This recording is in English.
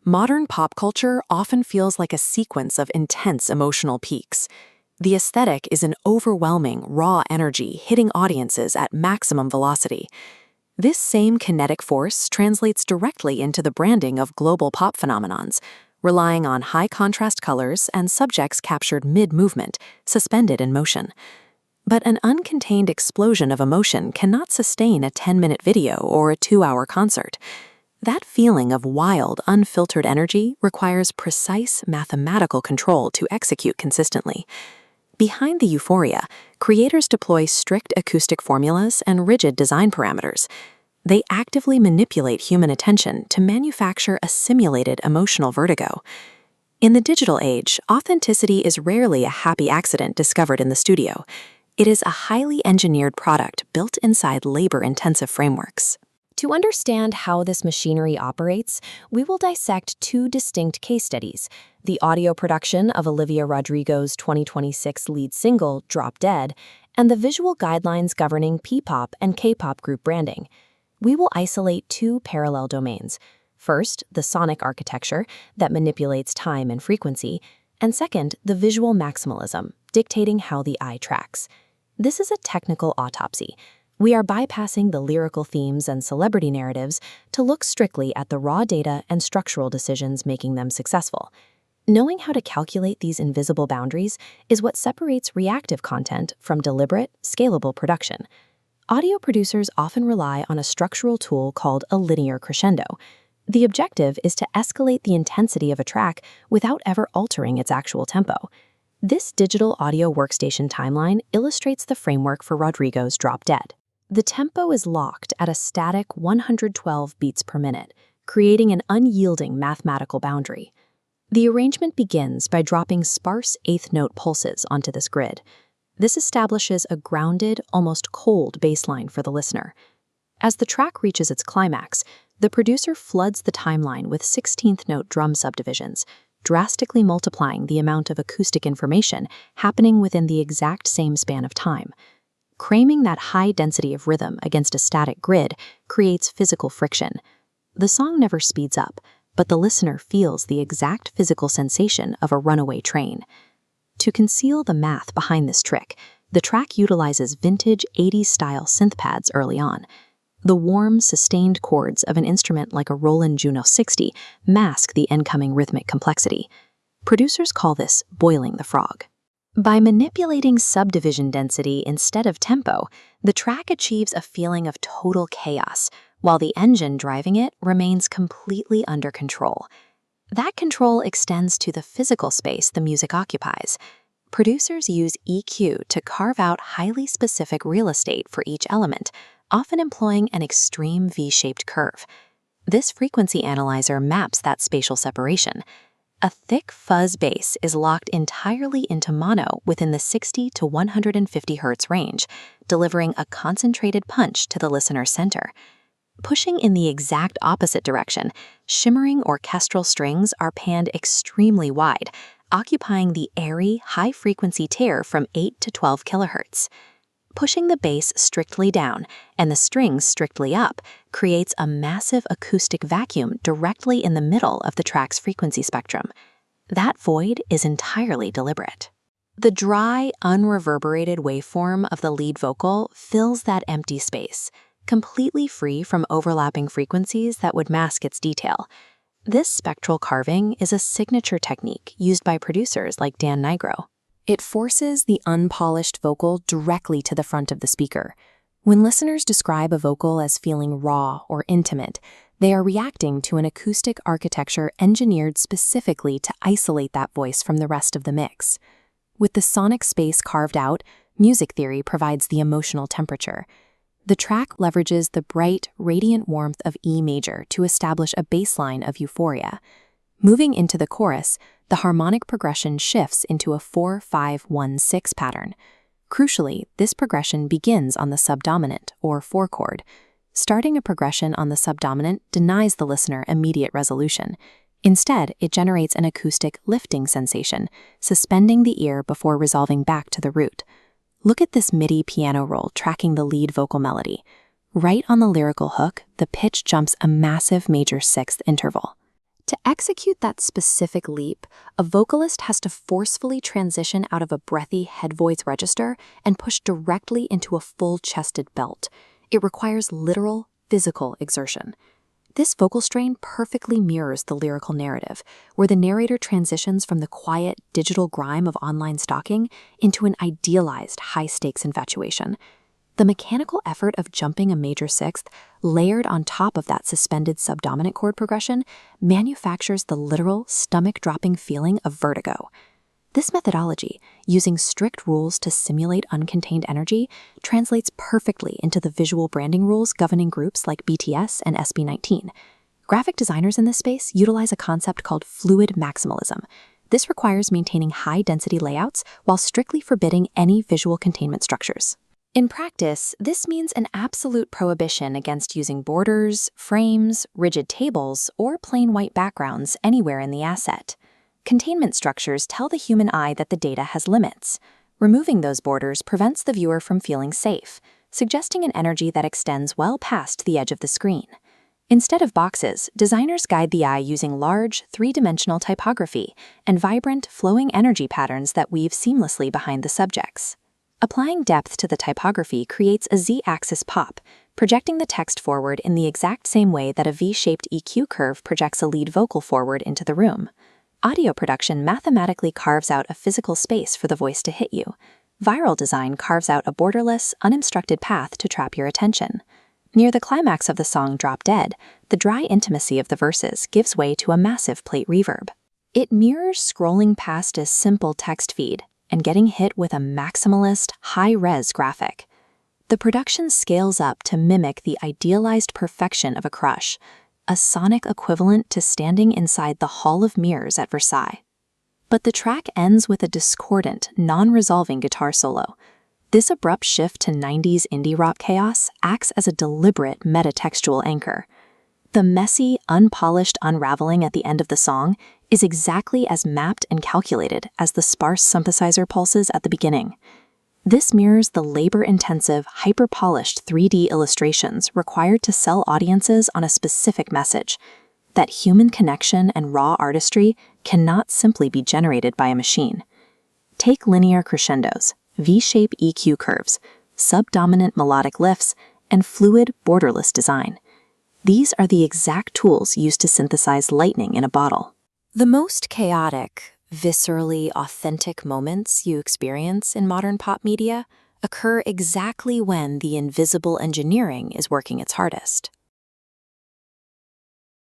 Modern pop culture often feels like a sequence of intense emotional peaks. The aesthetic is an overwhelming, raw energy hitting audiences at maximum velocity. This same kinetic force translates directly into the branding of global pop phenomenons, relying on high-contrast colors and subjects captured mid-movement, suspended in motion. But an uncontained explosion of emotion cannot sustain a 10-minute video or a 2-hour concert. That feeling of wild, unfiltered energy requires precise mathematical control to execute consistently. Behind the euphoria, creators deploy strict acoustic formulas and rigid design parameters. They actively manipulate human attention to manufacture a simulated emotional vertigo. In the digital age, authenticity is rarely a happy accident discovered in the studio. It is a highly engineered product built inside labor-intensive frameworks. To understand how this machinery operates, we will dissect two distinct case studies: the audio production of Olivia Rodrigo's 2026 lead single, Drop Dead, and the visual guidelines governing P-pop and K-pop group branding. We will isolate two parallel domains. First, the sonic architecture that manipulates time and frequency, and second, the visual maximalism, dictating how the eye tracks. This is a technical autopsy. We are bypassing the lyrical themes and celebrity narratives to look strictly at the raw data and structural decisions making them successful. Knowing how to calculate these invisible boundaries is what separates reactive content from deliberate, scalable production. Audio producers often rely on a structural tool called a linear crescendo. The objective is to escalate the intensity of a track without ever altering its actual tempo. This digital audio workstation timeline illustrates the framework for Rodrigo's Drop Dead. The tempo is locked at a static 112 beats per minute, creating an unyielding mathematical boundary. The arrangement begins by dropping sparse eighth-note pulses onto this grid. This establishes a grounded, almost cold baseline for the listener. As the track reaches its climax, the producer floods the timeline with 16th-note drum subdivisions, drastically multiplying the amount of acoustic information happening within the exact same span of time. Cramming that high density of rhythm against a static grid creates physical friction. The song never speeds up, but the listener feels the exact physical sensation of a runaway train. To conceal the math behind this trick, the track utilizes vintage 80s-style synth pads early on. The warm, sustained chords of an instrument like a Roland Juno 60 mask the incoming rhythmic complexity. Producers call this boiling the frog. By manipulating subdivision density instead of tempo, the track achieves a feeling of total chaos, while the engine driving it remains completely under control. That control extends to the physical space the music occupies. Producers use EQ to carve out highly specific real estate for each element, often employing an extreme V-shaped curve. This frequency analyzer maps that spatial separation. A thick fuzz bass is locked entirely into mono within the 60 to 150 Hz range, delivering a concentrated punch to the listener's center. Pushing in the exact opposite direction, shimmering orchestral strings are panned extremely wide, occupying the airy, high-frequency tier from 8 to 12 kHz. Pushing the bass strictly down and the strings strictly up creates a massive acoustic vacuum directly in the middle of the track's frequency spectrum. That void is entirely deliberate. The dry, unreverberated waveform of the lead vocal fills that empty space, completely free from overlapping frequencies that would mask its detail. This spectral carving is a signature technique used by producers like Dan Nigro. It forces the unpolished vocal directly to the front of the speaker. When listeners describe a vocal as feeling raw or intimate, they are reacting to an acoustic architecture engineered specifically to isolate that voice from the rest of the mix. With the sonic space carved out, music theory provides the emotional temperature. The track leverages the bright, radiant warmth of E major to establish a baseline of euphoria. Moving into the chorus, the harmonic progression shifts into a 4-5-1-6 pattern. Crucially, this progression begins on the subdominant, or 4 chord. Starting a progression on the subdominant denies the listener immediate resolution. Instead, it generates an acoustic lifting sensation, suspending the ear before resolving back to the root. Look at this MIDI piano roll tracking the lead vocal melody. Right on the lyrical hook, the pitch jumps a massive major 6th interval. To execute that specific leap, a vocalist has to forcefully transition out of a breathy head-voice register and push directly into a full-chested belt. It requires literal, physical exertion. This vocal strain perfectly mirrors the lyrical narrative, where the narrator transitions from the quiet, digital grime of online stalking into an idealized, high-stakes infatuation. The mechanical effort of jumping a major sixth, layered on top of that suspended subdominant chord progression, manufactures the literal, stomach-dropping feeling of vertigo. This methodology, using strict rules to simulate uncontained energy, translates perfectly into the visual branding rules governing groups like BTS and SB19. Graphic designers in this space utilize a concept called fluid maximalism. This requires maintaining high-density layouts while strictly forbidding any visual containment structures. In practice, this means an absolute prohibition against using borders, frames, rigid tables, or plain white backgrounds anywhere in the asset. Containment structures tell the human eye that the data has limits. Removing those borders prevents the viewer from feeling safe, suggesting an energy that extends well past the edge of the screen. Instead of boxes, designers guide the eye using large, three-dimensional typography and vibrant, flowing energy patterns that weave seamlessly behind the subjects. Applying depth to the typography creates a Z-axis pop, projecting the text forward in the exact same way that a V-shaped EQ curve projects a lead vocal forward into the room. Audio production mathematically carves out a physical space for the voice to hit you. Viral design carves out a borderless, unobstructed path to trap your attention. Near the climax of the song Drop Dead, the dry intimacy of the verses gives way to a massive plate reverb. It mirrors scrolling past a simple text feed and getting hit with a maximalist, high-res graphic. The production scales up to mimic the idealized perfection of a crush, a sonic equivalent to standing inside the Hall of Mirrors at Versailles. But the track ends with a discordant, non-resolving guitar solo. This abrupt shift to 90s indie rock chaos acts as a deliberate metatextual anchor. The messy, unpolished unraveling at the end of the song is exactly as mapped and calculated as the sparse synthesizer pulses at the beginning. This mirrors the labor-intensive, hyper-polished 3D illustrations required to sell audiences on a specific message, that human connection and raw artistry cannot simply be generated by a machine. Take linear crescendos, V-shape EQ curves, subdominant melodic lifts, and fluid, borderless design. These are the exact tools used to synthesize lightning in a bottle. The most chaotic, viscerally authentic moments you experience in modern pop media occur exactly when the invisible engineering is working its hardest.